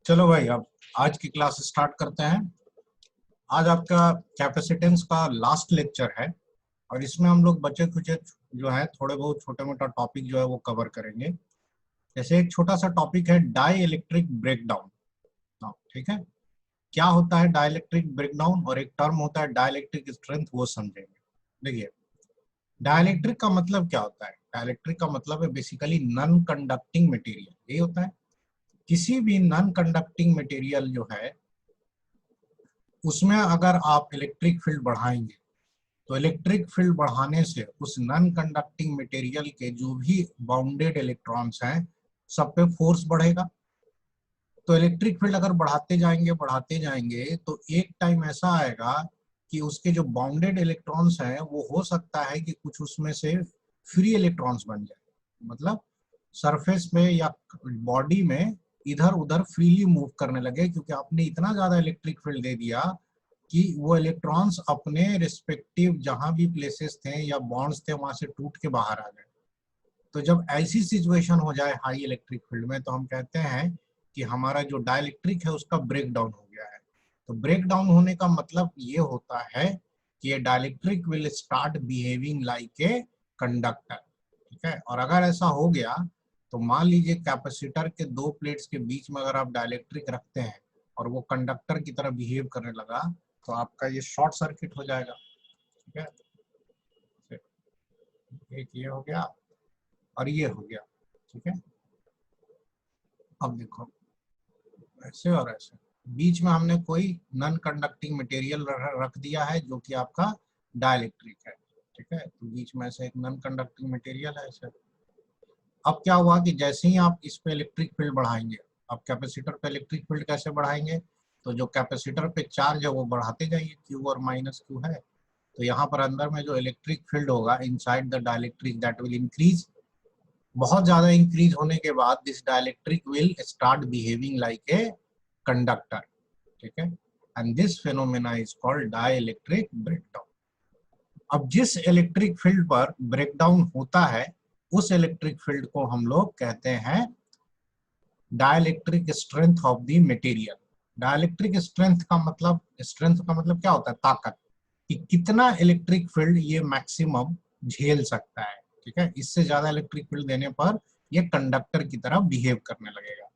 चलो भाई, अब आज की क्लास स्टार्ट करते हैं। आज आपका कैपेसिटेंस का लास्ट लेक्चर है और इसमें हम लोग बचे कुछ जो है थोड़े बहुत छोटे मोटा टॉपिक जो है वो कवर करेंगे। जैसे एक छोटा सा टॉपिक है डाई इलेक्ट्रिक ब्रेकडाउन। ठीक है, क्या होता है डाई इलेक्ट्रिक ब्रेकडाउन और एक टर्म होता है डाई इलेक्ट्रिक स्ट्रेंथ, वो समझेंगे। देखिए, डाई इलेक्ट्रिक का मतलब क्या होता है। डाई इलेक्ट्रिक का मतलब है बेसिकली नॉन कंडक्टिंग मटेरियल, यही होता है। किसी भी नॉन कंडक्टिंग मटेरियल जो है उसमें अगर आप इलेक्ट्रिक फील्ड बढ़ाएंगे तो इलेक्ट्रिक फील्ड बढ़ाने से उस नॉन कंडक्टिंग मटेरियल के जो भी बाउंडेड इलेक्ट्रॉन्स हैं सब पे फोर्स बढ़ेगा। तो इलेक्ट्रिक फील्ड अगर बढ़ाते जाएंगे तो एक टाइम ऐसा आएगा कि उसके जो बाउंडेड इलेक्ट्रॉन्स हैं वो हो सकता है कि कुछ उसमें से फ्री इलेक्ट्रॉन्स बन जाए, मतलब सरफेस में या बॉडी में इधर उधर फ्रीली मूव करने लगे, क्योंकि आपने इतना ज्यादा इलेक्ट्रिक फील्ड दे दिया कि वो इलेक्ट्रॉन्स अपने रिस्पेक्टिव जहां भी प्लेसेस थे या बॉन्ड्स थे वहां से टूट के बाहर आ गए। तो जब ऐसी सिचुएशन हो जाए हाई इलेक्ट्रिक फील्ड में तो हम कहते हैं कि हमारा जो डाइलेक्ट्रिक है उसका ब्रेक डाउन हो गया है। तो ब्रेक डाउन होने का मतलब ये होता है कि ये dielectric will start behaving like a conductor. ठीक है, और अगर ऐसा हो गया तो मान लीजिए कैपेसिटर के दो प्लेट्स के बीच में अगर आप डाइलेक्ट्रिक रखते हैं और वो कंडक्टर की तरह बिहेव करने लगा तो आपका ये शॉर्ट सर्किट हो जाएगा। ठीक है, एक ये हो गया और ये हो गया। ठीक है, अब देखो, ऐसे और ऐसे बीच में हमने कोई नॉन कंडक्टिंग मटेरियल रख दिया है जो कि आपका डाइलेक्ट्रिक है। ठीक है, तो बीच में ऐसे एक नॉन कंडक्टिंग मटेरियल है ऐसे। अब क्या हुआ कि जैसे ही आप इस पे इलेक्ट्रिक फील्ड बढ़ाएंगे, अब कैपेसिटर पे इलेक्ट्रिक फील्ड कैसे बढ़ाएंगे, तो जो कैपेसिटर पे चार्ज है वो बढ़ाते जाइए, क्यू और माइनस क्यू है। तो यहाँ पर अंदर में जो इलेक्ट्रिक फील्ड होगा inside the dielectric that will increase. बहुत ज्यादा इंक्रीज होने के बाद this dielectric will start behaving like a conductor. ठीक है, and this phenomena is called dielectric breakdown. अब जिस इलेक्ट्रिक फील्ड पर ब्रेकडाउन होता है उस इलेक्ट्रिक फील्ड को हम लोग कहते हैं dielectric strength of the material. Dielectric strength का मतलब क्या होता है, ताकत, कि कितना इलेक्ट्रिक फील्ड ये मैक्सिमम झेल सकता है। ठीक है, इससे ज्यादा इलेक्ट्रिक फील्ड देने पर ये कंडक्टर की तरह बिहेव करने लगेगा।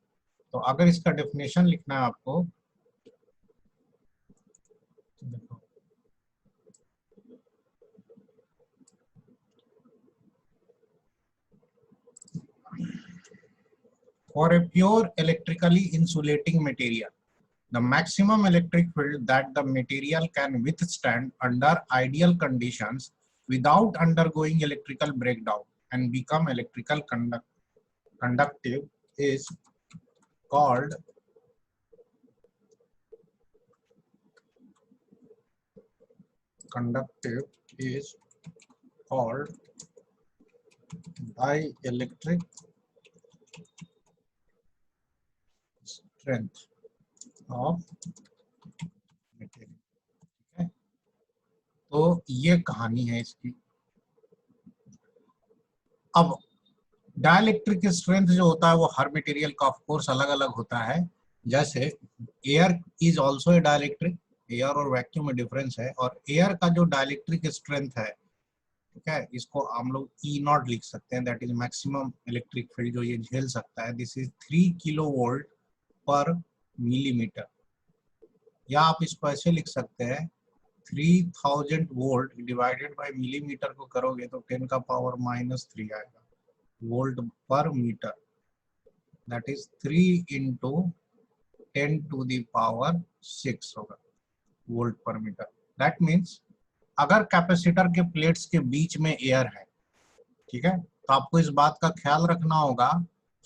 तो अगर इसका डेफिनेशन लिखना है आपको तो देखो, for a pure electrically insulating material, the maximum electric field that the material can withstand under ideal conditions without undergoing electrical breakdown and become conductive is called dielectric strength of material। ठीक है, तो ये कहानी है इसकी। अब dielectric strength जो होता है वो हर मटेरियल का ऑफ कोर्स अलग अलग होता है। जैसे air is also a dielectric, air और वैक्यूम में डिफरेंस है, और एयर का जो डाइलेक्ट्रिक स्ट्रेंथ है, ठीक है, इसको हम लोग ई नॉट लिख सकते हैं, that is maximum electric field जो ये झेल सकता है। दिस इज 3 किलो वोल्ट पर मिलीमीटर, या आप इसको ऐसे लिख सकते हैं 3000 वोल्ट डिवाइडेड बाय मिलीमीटर को करोगे तो 10 का पावर -3 आएगा वोल्ट पर metre, that is 3 into 10 to the power 6 होगा वोल्ट पर मीटर। दैट मीन्स अगर कैपेसिटर के प्लेट्स के बीच में एयर है, ठीक है, तो आपको इस बात का ख्याल रखना होगा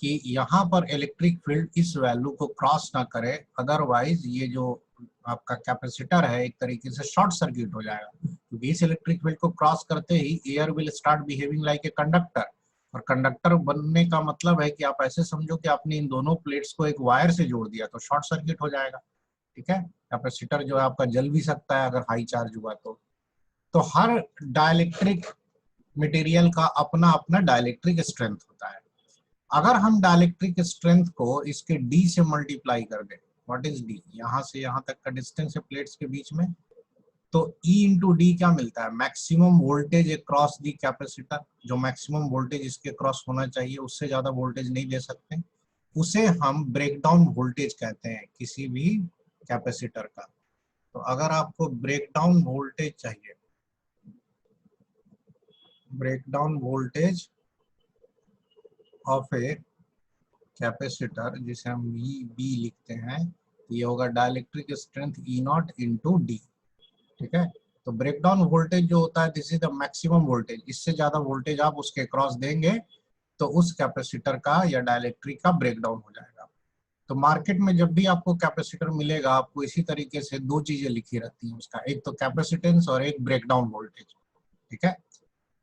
कि यहाँ पर इलेक्ट्रिक फील्ड इस वैल्यू को क्रॉस ना करे, अदरवाइज ये जो आपका कैपेसिटर है एक तरीके से शॉर्ट सर्किट हो जाएगा, क्योंकि इस इलेक्ट्रिक फील्ड को क्रॉस करते ही air will start behaving like a conductor. और कंडक्टर बनने का मतलब है कि आप ऐसे समझो कि आपने इन दोनों प्लेट्स को एक वायर से जोड़ दिया तो शॉर्ट सर्किट हो जाएगा। ठीक है, कैपेसिटर जो है आपका जल भी सकता है अगर हाई चार्ज हुआ तो हर डाइलेक्ट्रिक मटेरियल का अपना अपना डाइलेक्ट्रिक स्ट्रेंथ होता है। अगर हम डाइलेक्ट्रिक स्ट्रेंथ को इसके डी से मल्टीप्लाई कर दें, व्हाट इज डी, यहां से यहां तक का डिस्टेंस है प्लेट्स के बीच में, तो E इंटू डी क्या मिलता है, maximum voltage across the capacitor, जो मैक्सिमम वोल्टेज इसके क्रॉस होना चाहिए, उससे ज्यादा वोल्टेज नहीं दे सकते, उसे हम ब्रेकडाउन वोल्टेज कहते हैं किसी भी कैपेसिटर का। तो अगर आपको ब्रेकडाउन वोल्टेज चाहिए, breakdown voltage of a capacitor, जिसे हम बी लिखते हैं, ये होगा dielectric strength E not into D. ठीक है, तो ब्रेकडाउन वोल्टेज जो होता है this is the maximum voltage, इससे ज्यादा वोल्टेज आप उसके क्रॉस देंगे तो उस कैपेसिटर का या डाइलेक्ट्रिक का ब्रेकडाउन हो जाएगा। तो मार्केट में जब भी आपको कैपेसिटर मिलेगा, आपको इसी तरीके से दो चीजें लिखी रहती हैं उसका, एक तो कैपेसिटेंस और एक ब्रेकडाउन वोल्टेज। ठीक है,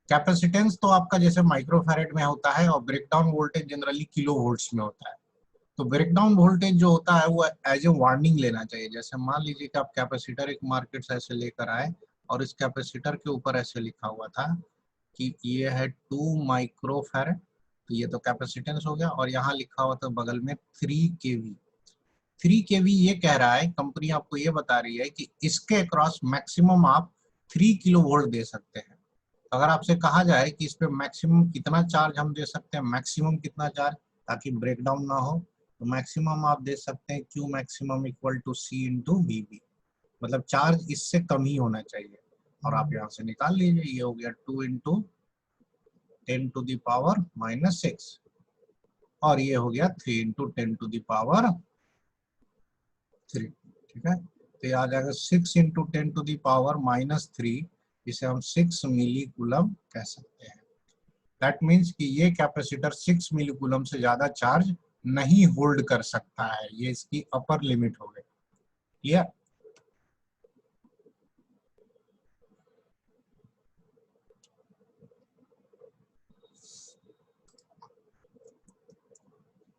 कैपेसिटेंस तो आपका जैसे माइक्रोफैरेड में होता है और breakdown voltage generally kilo volts में होता है। तो ब्रेकडाउन वोल्टेज जो होता है वो एज ए वार्निंग लेना चाहिए। जैसे मान लीजिए कि आप कैपेसिटर एक मार्केट से ऐसे लेकर आए और इस कैपेसिटर के ऊपर ऐसे लिखा हुआ था कि ये है 2 माइक्रोफैरेड, तो ये तो कैपेसिटेंस हो गया, और यहाँ लिखा हुआ था बगल में 3 kV। 3 kV ये कह रहा है, कंपनी आपको ये बता रही है कि इसके अक्रॉस मैक्सिमम आप 3 kV दे सकते हैं। अगर आपसे कहा जाए कि इस पे मैक्सिमम कितना चार्ज हम दे सकते हैं, मैक्सिमम कितना चार्ज ताकि ब्रेकडाउन ना हो, तो मैक्सिमम आप दे सकते हैं Q maximum equal to C into VB, मतलब चार्ज इससे कम ही होना चाहिए। और आप यहाँ से निकाल लीजिए, ये हो गया 2 इंटू 10⁻⁻⁶, और ये हो गया 3 इंटू 10⁻3। ठीक है, तो ये आ जाएगा 6 इंटू 10⁻⁻3, इसे हम 6 मिली कूलम कह सकते हैं। दैट मीन्स कि ये कैपेसिटर 6 मिली कूलम से ज्यादा चार्ज नहीं होल्ड कर सकता है, ये इसकी अपर लिमिट हो गई। क्लियर?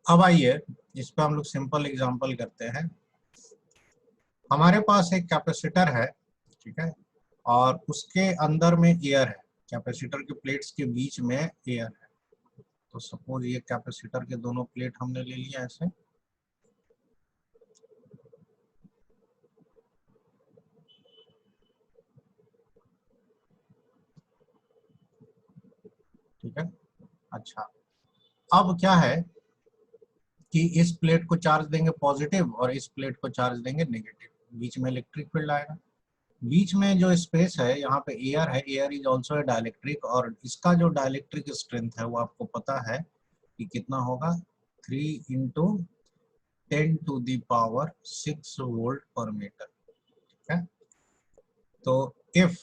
अब आइए इस पे हम लोग सिंपल एग्जांपल करते हैं। हमारे पास एक कैपेसिटर है, ठीक है, और उसके अंदर में एयर है, कैपेसिटर के प्लेट्स के बीच में एयर है। तो सपोज ये कैपेसिटर के दोनों प्लेट हमने ले लिया ऐसे, ठीक है। अच्छा, अब क्या है कि इस प्लेट को चार्ज देंगे पॉजिटिव और इस प्लेट को चार्ज देंगे नेगेटिव, बीच में इलेक्ट्रिक फील्ड आएगा। बीच में जो स्पेस है यहाँ पे एयर है, air is also a dielectric, और इसका जो डाइलेक्ट्रिक स्ट्रेंथ है वो आपको पता है कि कितना होगा, 3 इंटू 10⁻⁶ वोल्ट पर मीटर। ठीक है, तो इफ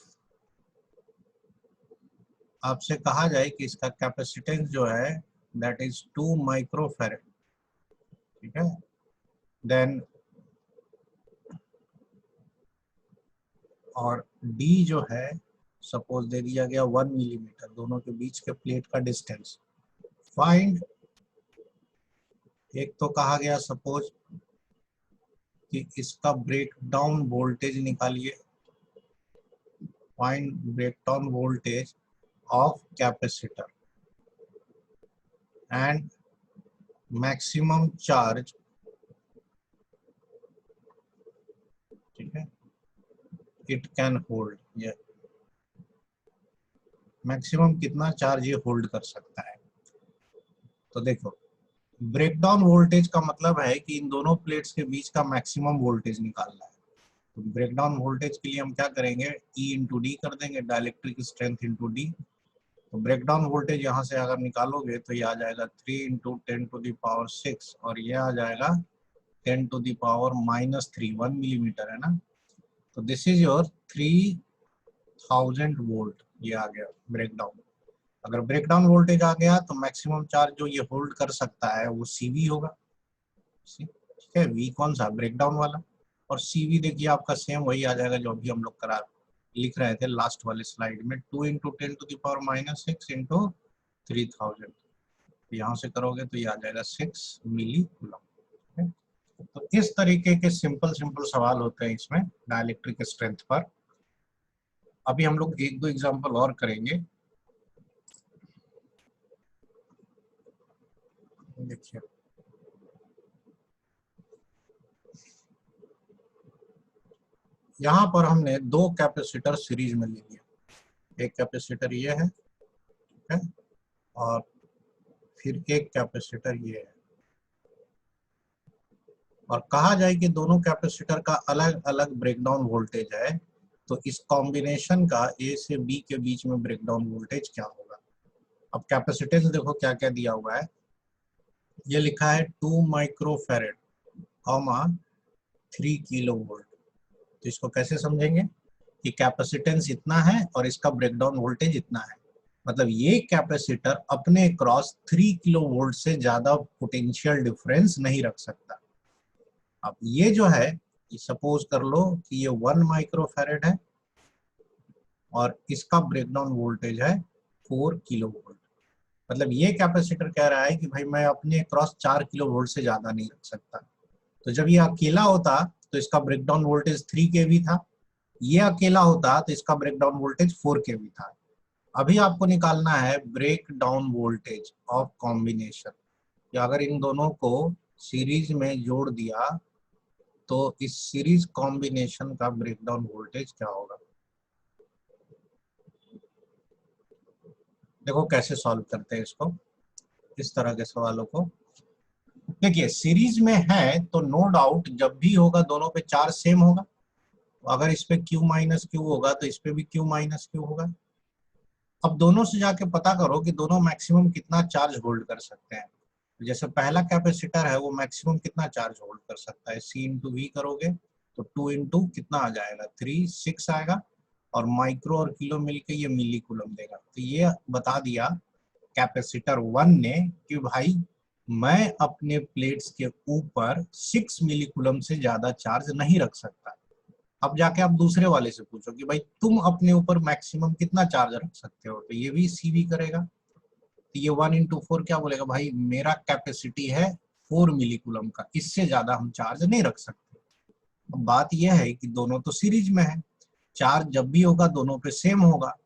आपसे कहा जाए कि इसका कैपेसिटेंस जो है दैट इज 2 माइक्रोफैरेड, ठीक है, देन और डी जो है सपोज दे दिया गया 1 मिलीमीटर, दोनों के बीच के प्लेट का डिस्टेंस फाइंड। एक तो कहा गया सपोज कि इसका ब्रेकडाउन वोल्टेज निकालिए, find breakdown voltage of capacitor and maximum charge, ठीक है, इट कैन होल्ड, ये मैक्सिमम कितना चार्ज ये होल्ड कर सकता है। तो देखो, ब्रेकडाउन वोल्टेज का मतलब है कि इन दोनों प्लेट्स के बीच का मैक्सिमम वोल्टेज निकालना है। तो ब्रेकडाउन वोल्टेज के लिए हम क्या करेंगे, E इंटू डी कर देंगे, डाइलेक्ट्रिक स्ट्रेंथ इंटू डी। तो ब्रेकडाउन वोल्टेज यहाँ से अगर निकालोगे तो ये आ जाएगा 3 इंटू 10⁻⁶, और ये आ जाएगा 10⁻⁻3, 1 मिलीमीटर है ना। तो दिस इज योर 3000 वोल्ट, ये आ गया ब्रेकडाउन। अगर ब्रेकडाउन वोल्टेज आ गया तो मैक्सिमम चार्ज जो ये होल्ड कर सकता है वो CV होगा। ठीक है, V कौन सा, ब्रेकडाउन वाला, और CV देखिए आपका सेम वही आ जाएगा जो अभी हम लोग करा लिख रहे थे लास्ट वाले स्लाइड में, 2 इंटू 10⁻⁻6 इंटू 3000। यहाँ से करोगे तो ये आ जाएगा 6 मिली कूलम। तो इस तरीके के सिंपल सिंपल सवाल होते हैं इसमें डाइलेक्ट्रिक स्ट्रेंथ पर। अभी हम लोग एक दो एग्जांपल और करेंगे। देखिए यहाँ पर हमने दो कैपेसिटर सीरीज में ले लिया, एक कैपेसिटर ये है, ठीक है, और फिर एक कैपेसिटर ये है, और कहा जाए कि दोनों कैपेसिटर का अलग अलग ब्रेकडाउन वोल्टेज है, तो इस कॉम्बिनेशन का ए से बी के बीच में ब्रेकडाउन वोल्टेज क्या होगा। अब कैपेसिटेंस देखो क्या क्या दिया हुआ है, ये लिखा है 2 माइक्रोफैरेड कॉमा 3 किलो वोल्ट। तो इसको कैसे समझेंगे कि कैपेसिटेंस इतना है और इसका ब्रेकडाउन वोल्टेज इतना है, मतलब ये कैपेसिटर अपने क्रॉस 3 किलो वोल्ट से ज्यादा पोटेंशियल डिफरेंस नहीं रख सकता। अब ये जो है, ये सपोज कर लो कि ये 1 माइक्रोफैरेड है और इसका ब्रेकडाउन वोल्टेज है 4 किलो वोल्ट। मतलब ये कैपेसिटर कह रहा है कि भाई मैं अपने क्रॉस 4 किलो वोल्ट से ज्यादा नहीं रख सकता। तो जब ये अकेला होता तो इसका ब्रेकडाउन वोल्टेज 3 केवी था, ये अकेला होता तो इसका ब्रेकडाउन वोल्टेज 4 केवी था। अभी आपको निकालना है break down voltage of combination, या अगर इन दोनों को सीरीज में जोड़ दिया तो इस सीरीज कॉम्बिनेशन का ब्रेकडाउन वोल्टेज क्या होगा। देखो कैसे सॉल्व करते हैं इसको, इस तरह के सवालों को। देखिए सीरीज में है तो नो डाउट जब भी होगा दोनों पे चार्ज सेम होगा, तो अगर इस पे Q माइनस क्यू होगा तो इस पे भी Q माइनस क्यू होगा। अब दोनों से जाके पता करो कि दोनों मैक्सिमम कितना चार्ज होल्ड कर सकते हैं। जैसे पहला कैपेसिटर है वो मैक्सिमम कितना चार्ज होल्ड कर सकता है, C इंटू वी करोगे तो 2 इंटू कितना आ जाएगा 3, 6 आएगा, और माइक्रो और किलो मिलके ये मिली कूलम देगा। तो ये बता दिया कैपेसिटर 1 ने कि भाई मैं अपने प्लेट्स के ऊपर 6 मिली कूलम से ज्यादा चार्ज नहीं रख सकता। अब जाके आप दूसरे वाले से पूछो कि भाई तुम अपने ऊपर मैक्सिमम कितना चार्ज रख सकते हो, तो ये भी सीवी करेगा। तो ये 1 इंटू 4 क्या बोलेगा, भाई मेरा कैपेसिटी है 4 मिली कूलम का, इससे ज्यादा हम चार्ज नहीं रख सकते। अब बात यह है कि दोनों तो सीरीज में है, चार्ज जब भी होगा दोनों पे सेम होगा,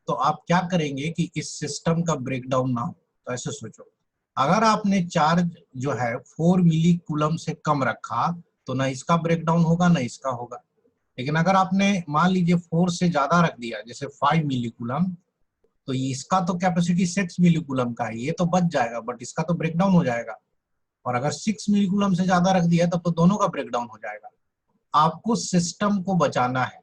तो आप क्या करेंगे कि इस सिस्टम का ब्रेकडाउन ना हो। तो ऐसे सोचो, अगर आपने चार्ज जो है 4 मिली कूलम से कम रखा तो ना इसका ब्रेकडाउन होगा ना इसका होगा। लेकिन अगर आपने मान लीजिए 4 से ज्यादा रख दिया, जैसे 5 मिली कूलम, तो इसका तो कैपेसिटी 6 मिली कूलम का है, ये तो बच जाएगा बट इसका तो ब्रेकडाउन हो जाएगा। और अगर 6 मिली कूलम से ज्यादा रख दिया तब तो दोनों का ब्रेकडाउन हो जाएगा। आपको सिस्टम को बचाना है,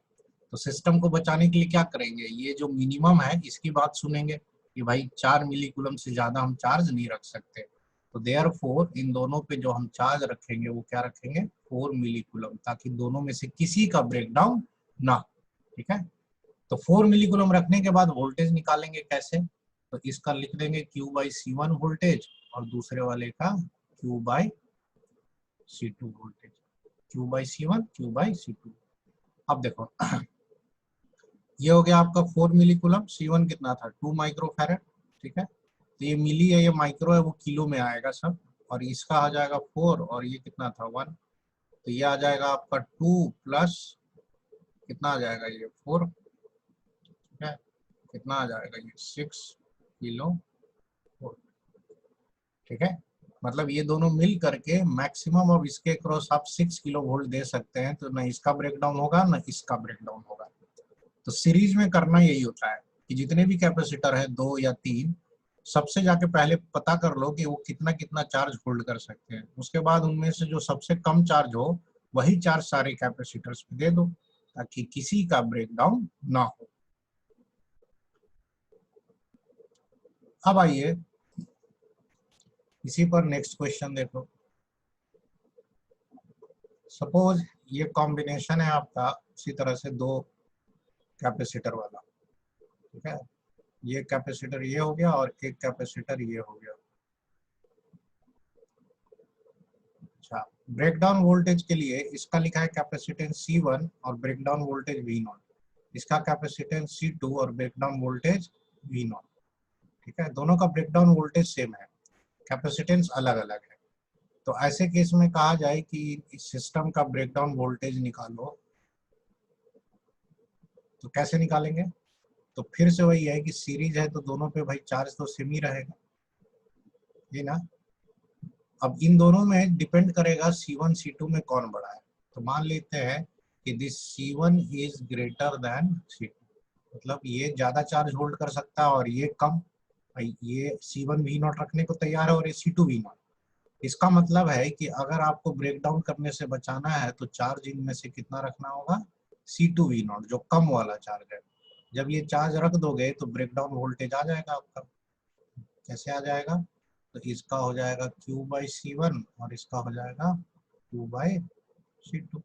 तो सिस्टम को बचाने के लिए क्या करेंगे, ये जो मिनिमम है इसकी बात सुनेंगे कि भाई 4 मिली कूलम से ज्यादा हम चार्ज नहीं रख सकते। तो देयरफॉर इन दोनों पे जो हम चार्ज रखेंगे वो क्या रखेंगे 4 मिली कूलम, ताकि दोनों में से किसी का ब्रेकडाउन ना हो। ठीक है, तो 4 मिली कूलम रखने के बाद वोल्टेज निकालेंगे कैसे, तो इसका लिख देंगे Q/C1 वोल्टेज और दूसरे वाले का Q/C2 वोल्टेज, Q/C1 Q/C2। अब देखो ये हो गया आपका 4 मिली कूलम, C1 कितना था 2 माइक्रोफैरेड। ठीक है, तो ये मिली है ये माइक्रो है वो किलो में आएगा सब, और इसका आ जाएगा 4 और ये कितना था 1, तो ये आ जाएगा आपका 2 प्लस कितना आ जाएगा ये 4, ठीक है, कितना आ जाएगा ये 6 किलो वोल्ट। ठीक है, मतलब ये दोनों मिल करके मैक्सिमम अब इसके क्रॉस आप 6 किलो वोल्ट दे सकते हैं, तो ना इसका ब्रेकडाउन होगा ना इसका ब्रेकडाउन होगा। तो सीरीज में करना यही होता है कि जितने भी कैपेसिटर है 2 या 3, सबसे जाके पहले पता कर लो कि वो कितना कितना चार्ज होल्ड कर सकते हैं, उसके बाद उनमें से जो सबसे कम चार्ज हो वही चार्ज सारे कैपेसिटर्स पे दे दो ताकि किसी का ब्रेकडाउन ना हो। अब आइए इसी पर नेक्स्ट क्वेश्चन देखो। सपोज ये कॉम्बिनेशन है आपका उसी तरह से दो कैपेसिटर वाला, ठीक है, ये कैपेसिटर ये हो गया और एक कैपेसिटर ये हो गया। अच्छा, ब्रेकडाउन वोल्टेज के लिए इसका लिखा है कैपेसिटेंस C1 और ब्रेकडाउन वोल्टेज V0, इसका कैपेसिटेंस C2 और ब्रेकडाउन वोल्टेज V0। ठीक है, दोनों का ब्रेकडाउन वोल्टेज सेम है, कैपेसिटेंस अलग अलग है। तो ऐसे केस में कहा जाए कि इस सिस्टम का ब्रेकडाउन वोल्टेज निकालो, तो कैसे निकालेंगे, तो फिर से वही है कि सीरीज है तो दोनों पे भाई चार्ज तो सेम ही रहेगा, ये ना। अब इन दोनों में डिपेंड करेगा C1 C2 में कौन बड़ा है। तो मान लेते हैं कि this C1 is greater than C2, मतलब ये ज्यादा चार्ज होल्ड कर सकता है और ये कम। ये C1 V0 रखने को तैयार है और ये C2 V0। इसका मतलब है कि अगर आपको ब्रेक डाउन करने से बचाना है तो चार्ज इनमें से कितना रखना होगा, C2 V0, जो कम वाला चार्ज है। जब ये चार्ज रख दोगे तो ब्रेक डाउन वोल्टेज आ जाएगा आपका। कैसे आ जाएगा, तो इसका हो जाएगा Q/C1 और इसका हो जाएगा Q/C2।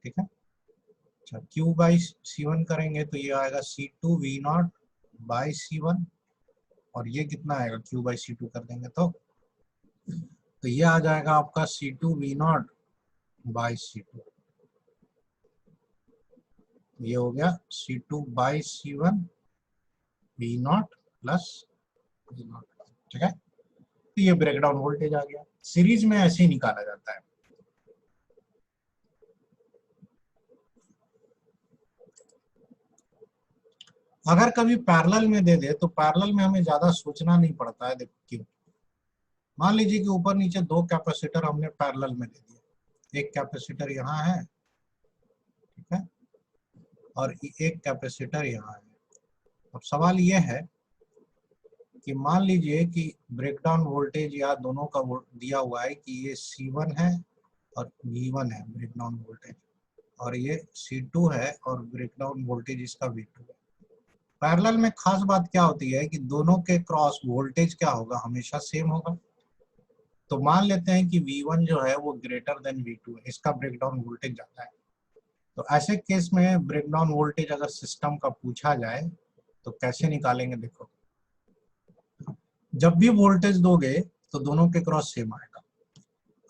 ठीक है, अच्छा Q/C1 करेंगे तो ये आएगा C2 V0/C1 और ये कितना आएगा Q/C2 कर देंगे तो ये आ जाएगा आपका C2 V0/C2। ये हो गया C2/C1 V0 प्लस V0। ठीक है, तो ये ब्रेकडाउन वोल्टेज आ गया। सीरीज में ऐसे ही निकाला जाता है। अगर कभी पैरेलल में दे दे तो पैरेलल में हमें ज्यादा सोचना नहीं पड़ता है। देखो क्यों, मान लीजिए कि ऊपर नीचे दो कैपेसिटर हमने पैरेलल में दे दिए, एक कैपेसिटर यहाँ है, ठीक है, और एक कैपेसिटर यहाँ है। अब सवाल यह है कि मान लीजिए कि ब्रेकडाउन वोल्टेज या दोनों का दिया हुआ है कि ये C1 है और V1 है ब्रेकडाउन वोल्टेज, और ये C2 है और ब्रेकडाउन वोल्टेज इसका V2 है। पैरेलल में खास बात क्या होती है कि दोनों के क्रॉस वोल्टेज क्या होगा, हमेशा सेम होगा। तो मान लेते हैं कि V1 जो है वो ग्रेटर देन V2 है, इसका ब्रेकडाउन वोल्टेज ज्यादा है। तो ऐसे केस में ब्रेकडाउन वोल्टेज अगर सिस्टम का पूछा जाए तो कैसे निकालेंगे। देखो, जब भी वोल्टेज दोगे तो दोनों के क्रॉस सेम आएगा।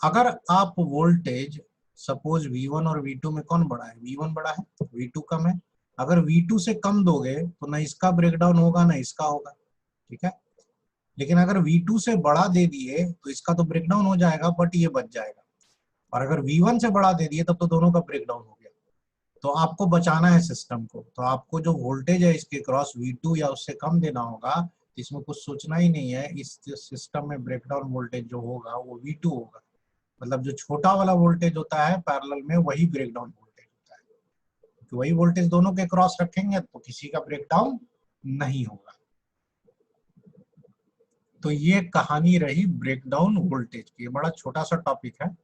अगर आप वोल्टेज सपोज V1 और V2 में कौन बड़ा है, V1 बड़ा है, V2 कम है। अगर V2 से कम दोगे तो ना इसका ब्रेकडाउन होगा ना इसका होगा। ठीक है, लेकिन अगर V2 से बड़ा दे दिए तो इसका तो ब्रेकडाउन हो जाएगा बट ये बच जाएगा, और अगर V1 से बड़ा दे दिए तब तो दोनों का ब्रेकडाउन हो गया। तो आपको बचाना है सिस्टम को, तो आपको जो वोल्टेज है इसके क्रॉस V2 या उससे कम देना होगा। इसमें कुछ सोचना ही नहीं है, इस सिस्टम में ब्रेकडाउन वोल्टेज जो होगा वो V2 होगा। मतलब जो छोटा वाला वोल्टेज होता है पैरेलल में वही ब्रेकडाउन वोल्टेज होता है, तो वही वोल्टेज दोनों के क्रॉस रखेंगे तो किसी का ब्रेकडाउन नहीं होगा। तो ये कहानी रही ब्रेकडाउन वोल्टेज की। ये बड़ा छोटा सा टॉपिक है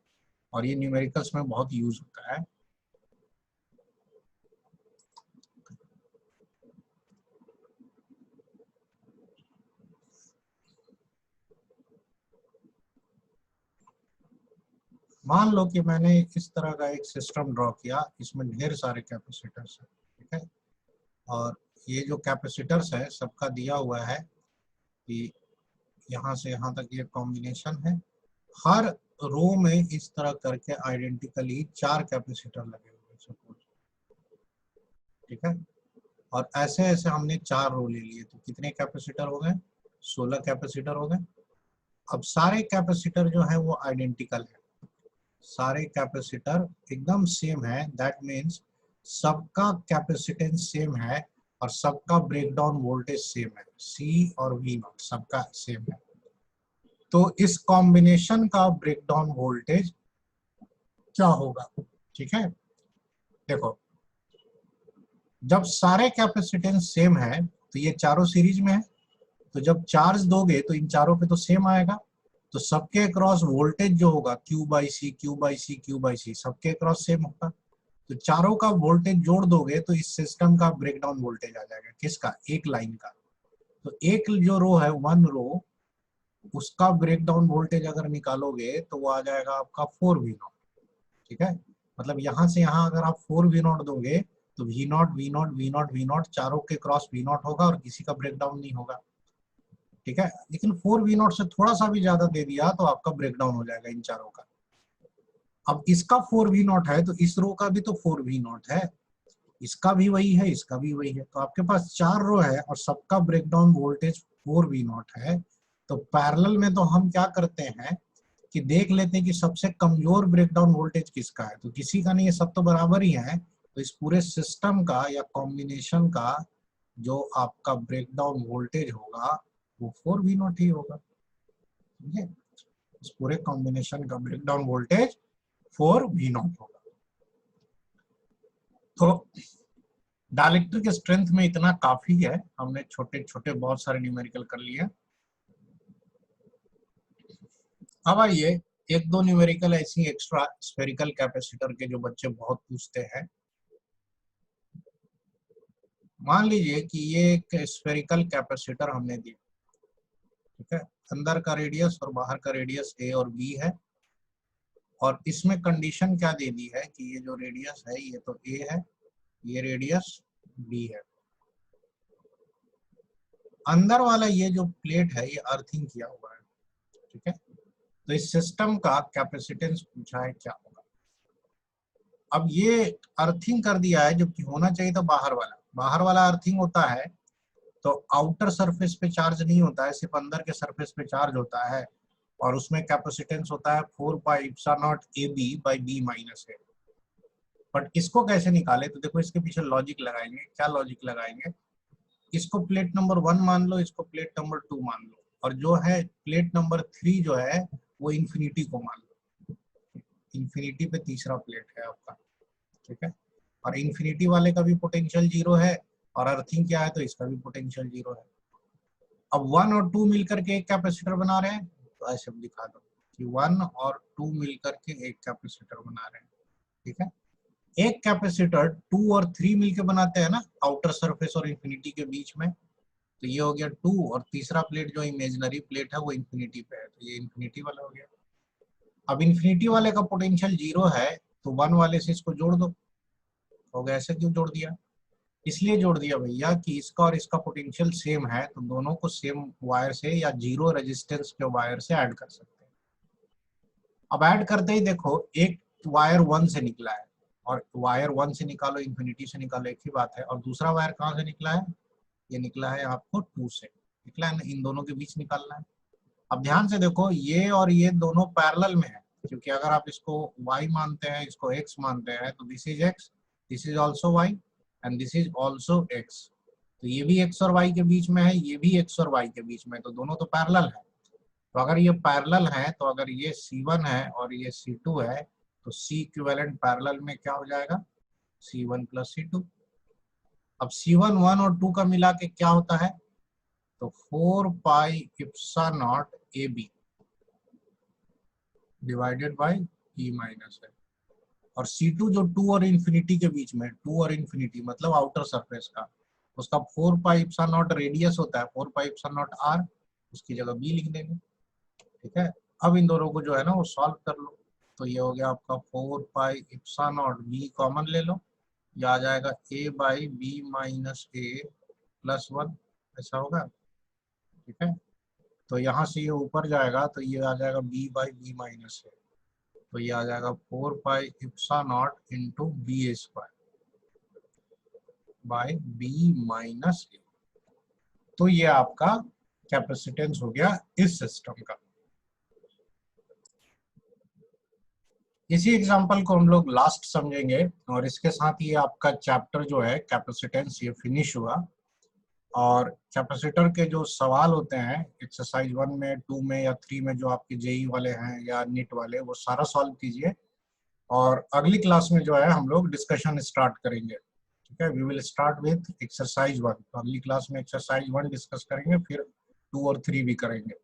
और ये न्यूमेरिकल्स में बहुत यूज होता है। मान लो कि मैंने इस तरह का एक सिस्टम ड्रॉ किया, इसमें ढेर सारे कैपेसिटर्स हैं, ठीक है, और ये जो कैपेसिटर्स है सबका दिया हुआ है कि यहाँ से यहाँ तक ये कॉम्बिनेशन है। हर रो में इस तरह करके आइडेंटिकली 4 कैपेसिटर लगे हुए सपोज, ठीक है, और ऐसे ऐसे हमने 4 रो ले लिए तो कितने कैपेसिटर हो गए, 16 कैपेसिटर हो गए। अब सारे कैपेसिटर जो है वो आइडेंटिकल है, सारे कैपेसिटर एकदम सेम है। दैट मीन्स सबका कैपेसिटेंस सेम है और सबका ब्रेकडाउन वोल्टेज सेम है, C और V0 सबका सेम है। तो इस कॉम्बिनेशन का ब्रेकडाउन वोल्टेज क्या होगा, ठीक है। देखो, जब सारे कैपेसिटेंस सेम है तो ये चारों सीरीज में है, तो जब चार्ज दोगे तो इन चारों पे तो सेम आएगा, तो सबके क्रॉस वोल्टेज जो होगा Q/C Q/C Q/C सबके क्रॉस सेम होगा। तो चारों का वोल्टेज जोड़ दोगे तो इस सिस्टम का ब्रेकडाउन वोल्टेज आ जाएगा, किसका, एक लाइन का। तो एक जो रो है 1 रो, उसका ब्रेकडाउन वोल्टेज अगर निकालोगे तो वो आ जाएगा आपका 4V0। ठीक है, मतलब यहाँ से यहाँ अगर आप 4V0 दोगे तो V0 V0 V0 V0 चारों के क्रॉस V0 होगा और किसी का ब्रेकडाउन नहीं होगा। ठीक है, लेकिन 4V0 से थोड़ा सा भी ज्यादा दे दिया तो आपका ब्रेकडाउन हो जाएगा इन चारों का। अब इसका 4V0 है तो इस रो का भी तो 4V0 है, इसका भी वही है, इसका भी वही है, तो आपके पास 4 रो है और सबका ब्रेकडाउन वोल्टेज 4V0 है। तो पैरेलल में तो हम क्या करते हैं कि देख लेते हैं कि सबसे कमजोर ब्रेकडाउन वोल्टेज किसका है, तो किसी का नहीं है, सब तो बराबर ही है। तो इस पूरे सिस्टम का या कॉम्बिनेशन का जो आपका ब्रेकडाउन वोल्टेज होगा वो 4V0 ही होगा। ठीक है, इस पूरे कॉम्बिनेशन का ब्रेकडाउन वोल्टेज 4V0 होगा। तो डाइलेक्ट्रिक स्ट्रेंथ में इतना काफी है, हमने छोटे छोटे बहुत सारे न्यूमेरिकल कर लिए। अब आइए एक दो न्यूमेरिकल ऐसी एक्स्ट्रा स्फेरिकल कैपेसिटर के जो बच्चे बहुत पूछते हैं। मान लीजिए कि ये एक स्फेरिकल कैपेसिटर हमने दिया, ठीक है, अंदर का रेडियस और बाहर का रेडियस ए और बी है, और इसमें कंडीशन क्या दे दी है कि ये जो रेडियस है ये तो ए है, ये रेडियस बी है। अंदर वाला ये जो प्लेट है ये अर्थिंग किया हुआ है, ठीक है। तो इस सिस्टम का कैपेसिटेंस पूछा है क्या होगा। अब ये अर्थिंग कर दिया है, जबकि होना चाहिए था बाहर वाला अर्थिंग होता है तो आउटर सरफेस पे चार्ज नहीं होता है, सिर्फ अंदर के सरफेस पे चार्ज होता है, और उसमें कैपेसिटेंस होता है 4 pi epsilon naught A B by B minus A. But इसको कैसे निकाले, तो देखो इसके पीछे लॉजिक लगाएंगे। क्या लॉजिक लगाएंगे, इसको प्लेट नंबर 1 मान लो, इसको प्लेट नंबर 2 मान लो, और जो है प्लेट नंबर 3 जो है वो इन्फिनिटी को मान लो। इन्फिनिटी पे तीसरा प्लेट है आपका, ठीक है, और इन्फिनिटी वाले का भी पोटेंशियल 0 है, और अर्थिंग क्या है तो इसका भी पोटेंशियल 0 है। अब 1 और 2 मिलकर के एक कैपेसिटर बना रहे हैं, तो ऐसे दिखा दो कि 1 और 2 मिलकर के एक कैपेसिटर बना रहे हैं, ठीक है। एक कैपेसिटर 2 और 3 मिलकर बनाते हैं ना, आउटर सरफेस और इन्फिनिटी के बीच में, तो ये हो गया 2, और तीसरा प्लेट जो इमेजिनरी प्लेट है वो इन्फिनिटी पे है, तो ये इन्फिनिटी वाला हो गया। अब इन्फिनिटी वाले का पोटेंशियल 0 है, तो 1 वाले से इसको जोड़ दो, हो गया। ऐसे क्यों जोड़ दिया, इसलिए जोड़ दिया भैया कि इसका और इसका पोटेंशियल सेम है, तो दोनों को सेम वायर से या 0 रेजिस्टेंस के वायर से ऐड कर सकते हैं। अब ऐड करते ही देखो एक वायर 1 से निकला है, और वायर 1 से निकालो इन्फिनिटी से निकालो एक ही बात है, और दूसरा वायर कहाँ से निकला है, ये निकला है आपको 2 से निकला है ना, इन दोनों के बीच निकालना है। अब ध्यान से देखो ये और ये दोनों पैरेलल में है, क्योंकि अगर आप इसको y मानते हैं, इसको x मानते हैं, तो this is x, this is also y and this is also x। तो ये भी x और y के बीच में है, ये भी x और y के बीच में, तो दोनों तो पैरेलल है। तो अगर ये पैरेलल है, तो अगर ये C1 है और ये C2 है, तो C इक्विवेलेंट पैरेलल में क्या हो जाएगा, C1 प्लस C2। अब C1 1 और 2 का मिला के क्या होता है, तो 4 pi epsilon naught A B divided by E minus है। और C2 जो 2 और इन्फिनिटी के बीच में, 2 और इन्फिनिटी मतलब आउटर सरफेस का, उसका 4 पाई इप्सिलॉन नॉट रेडियस होता है, 4 पाई इप्सिलॉन नॉट आर, उसकी जगह बी लिख देंगे, ठीक है। अब इन दोनों को जो है ना वो सॉल्व कर लो, तो ये हो गया आपका 4 pi epsilon naught B common ले लो, ये आ जाएगा A by B minus A plus 1, ऐसा होगा, ठीक है। तो यहाँ से ये ऊपर जाएगा तो ये आ जाएगा b by B minus A, तो ये आ जाएगा 4 pi epsilon naught into B A square by B minus A. तो ये आपका कैपेसिटेंस हो गया इस सिस्टम का। इसी एग्जांपल को हम लोग लास्ट समझेंगे, और इसके साथ ये आपका चैप्टर जो है कैपेसिटेंस ये फिनिश हुआ। और कैपेसिटर के जो सवाल होते हैं एक्सरसाइज 1 में, 2 में या 3 में, जो आपके जेई वाले हैं या नीट वाले, वो सारा सॉल्व कीजिए, और अगली क्लास में जो है हम लोग डिस्कशन स्टार्ट करेंगे, ठीक है। We will start with exercise 1, तो अगली क्लास में एक्सरसाइज 1 डिस्कस करेंगे, फिर 2 और 3 भी करेंगे।